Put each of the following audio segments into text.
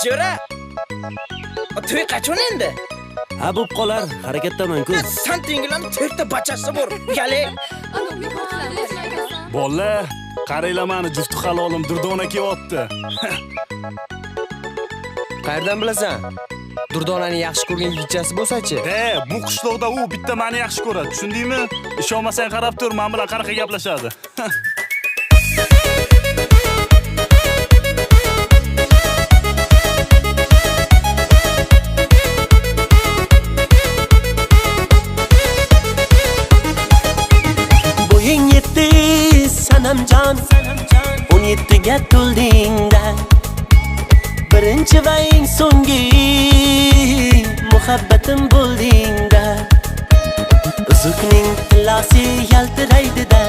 jo'ra. To'y qachon endi? Ha, bo'p qolar, harakatdaman-ku. Santinglar 4 ta bachasi bor. Yali. Bolla, qaranglar meni jufti halolim Durdona kelyapti. Qayerdan bilasan? Durdonani yaxshi ko'rgan yigitchasi bo'lsa-chi? Bu qishloqda u bitta meni yaxshi ko'radi, tushundingmi? Ishonmasang qarab tur, men bilan qanaqa gaplashadi. Bo'ying yetdi sanamjon, 17 ga to'ldingda. Birinchi va eng so'nggi muhabbatim bo'ldingda. Uzukning tilasi yaltiraydi-da,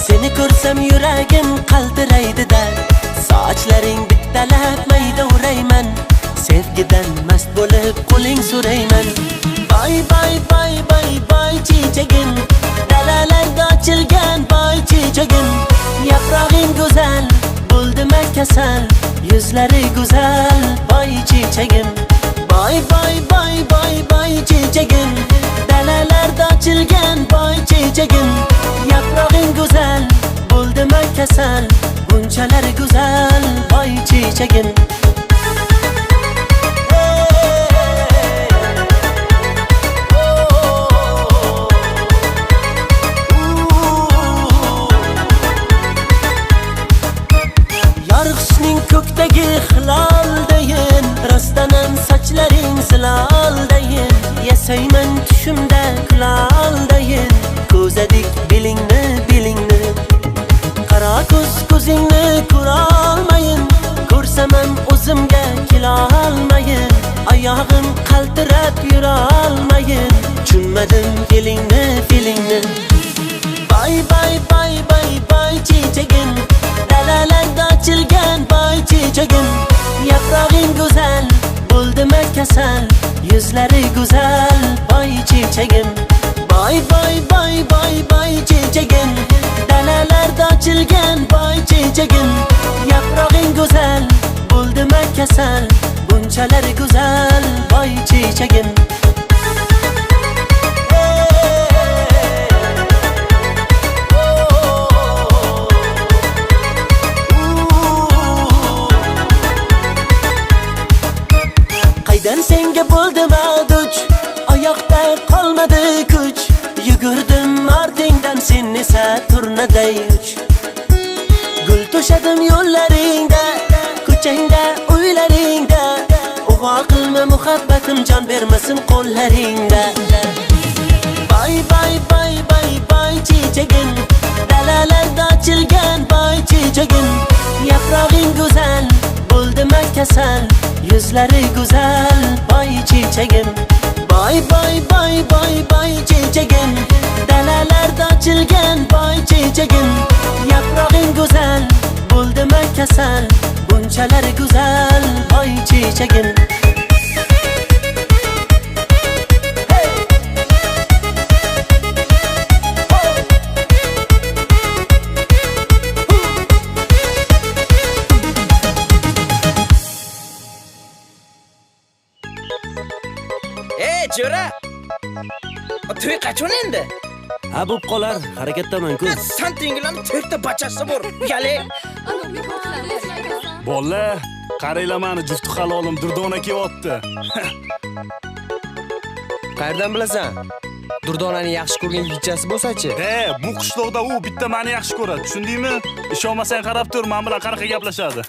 seni ko'rsam yuragim qaltiraydi-da. Sochlaring bittalab mayda urayman, sevgidan mast bo'lib qo'ling so'rayman. Bay bay bay bay bay chechagim, dalalarda ochilgan bay chechagim. Yaprog'ing go'zal, bo'ldima kasal, yuzlari go'zal bay chechagim. Bay bay bay bay bay chechagim, dalalarda ochilgan bay chechagim. Yaprog'ing go'zal, bo'ldima kasal, bunchalar go'zal bay chechagim. Yorug'ning ko'kdagi hiloldayin, rostdanam sochlaring ziloldayin. Yasayman tushimda kuloldayin, ko'zadik belingni belingni. Qara ko'zingni ko'rolmayin, ko'rsam ham o'zimga kelolmayin. Oyog'im qaltirab yurolmayin, tushunmadim feelingni. Bay bay bay bay bay chechagim, dalalarda ochilgan bay chechagim. Yaprog'ing go'zal, bo'ldima kasal, yuzlari go'zal bay chechagim. Bay bay bay bay bay chechagim, dalalarda ochilgan bay chechagim. Yaprog'ing go'zal, bo'ldima kasal, bunchalar go'zal bay chechagim. Qaydan senga bo'ldim aduch, oyoqda qolmadi kuch. Yugurdim ortingdan, sen esa turnaday uch. Gul to'shadim yo'llaringda, ko'changda, uylaringda. Ug'o qilma muhabbatim, jon bermasin qo'llaringda. Bay bay bay bay bay chechagim, dalalarda ochilgan bay chechagim. Yaprog'ing go'zal, bo'ldima kasal, yuzlari go'zal bay chechagim. Bay bay bay bay bay chechagim, dalalarda ochilgan bay chechagim. Yaprog'ing go'zal, bo'ldima kasal, bunchalar go'zal bay chechagim. Jo'ra. To'y qachon endi? Ha, bo'p qolar, harakatdaman-ku. Santinglar 4 ta bachasi bor. Yali. Bolla, qaranglar meni jufti halolim Durdona kelyapti. Qayerdan bilasan? Durdonani yaxshi ko'rgan yigitchasi bo'lsa-chi? Bu qishloqda u bitta meni yaxshi ko'radi, tushundingmi? Ishonmasang qarab tur, men bilan qanaqa gaplashadi.